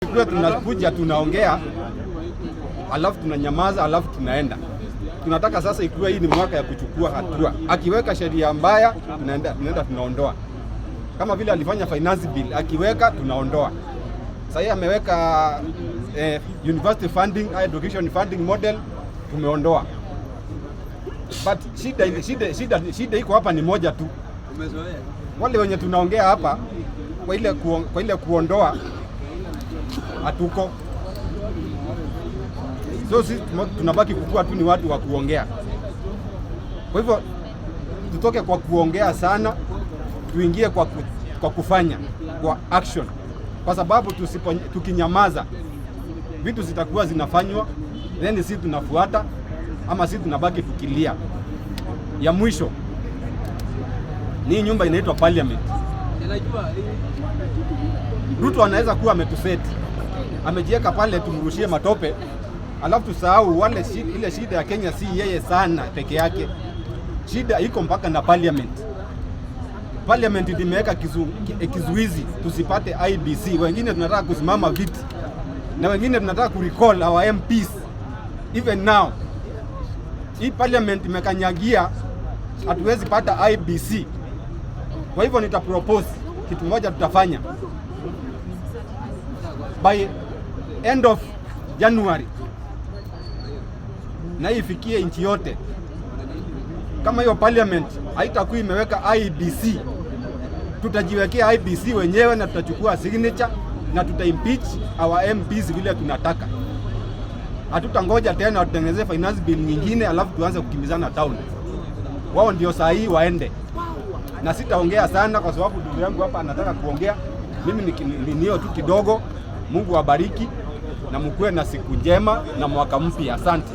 Tusikuwe tunakuja tunaongea alafu tunanyamaza alafu tunaenda. Tunataka sasa ikiwa hii ni mwaka ya kuchukua hatua. Akiweka sheria mbaya tunaenda tunaondoa. Kama vile alifanya finance bill, akiweka tunaondoa. Sasa ameweka university funding, education funding model, tumeondoa. But shida iko hapa ni moja tu. Wale wenye tunaongea hapa kwa ile kuondoa hatuko. So sisi tunabaki kukua tu ni watu wa kuongea. Kwa hivyo tutoke kwa kuongea sana, tuingie kwa kufanya, kwa action. Kwa sababu tukinyamaza vitu zitakuwa zinafanywa, then sisi tunafuata ama sisi tunabaki tukilia. Ya mwisho ni nyumba inaitwa Parliament. Ruto anaweza kuwa ametuseti, amejiweka pale tumrushie matope, alafu tusahau wale ile shida ya Kenya si yeye sana peke yake. Shida iko mpaka na Parliament. Parliament imeweka kizuizi tusipate IBC. Wengine tunataka kusimama viti na wengine tunataka kurecall our MPs. Even now hii Parliament imekanyagia, hatuwezi pata IBC. Kwa hivyo nitapropose kitu moja tutafanya by end of January, na ifikie nchi yote. Kama hiyo Parliament haitakuwa imeweka IBC, tutajiwekea IBC wenyewe na tutachukua signature na tutaimpeach our MPs vile tunataka. Hatutangoja tena watengeneze finance bill nyingine alafu tuanze kukimbizana town. Wao ndio saa hii waende. Na sitaongea sana kwa sababu ndugu yangu hapa anataka kuongea. Mimi ninio tu kidogo. Mungu awabariki na mkuwe na siku njema na mwaka mpya. Asante.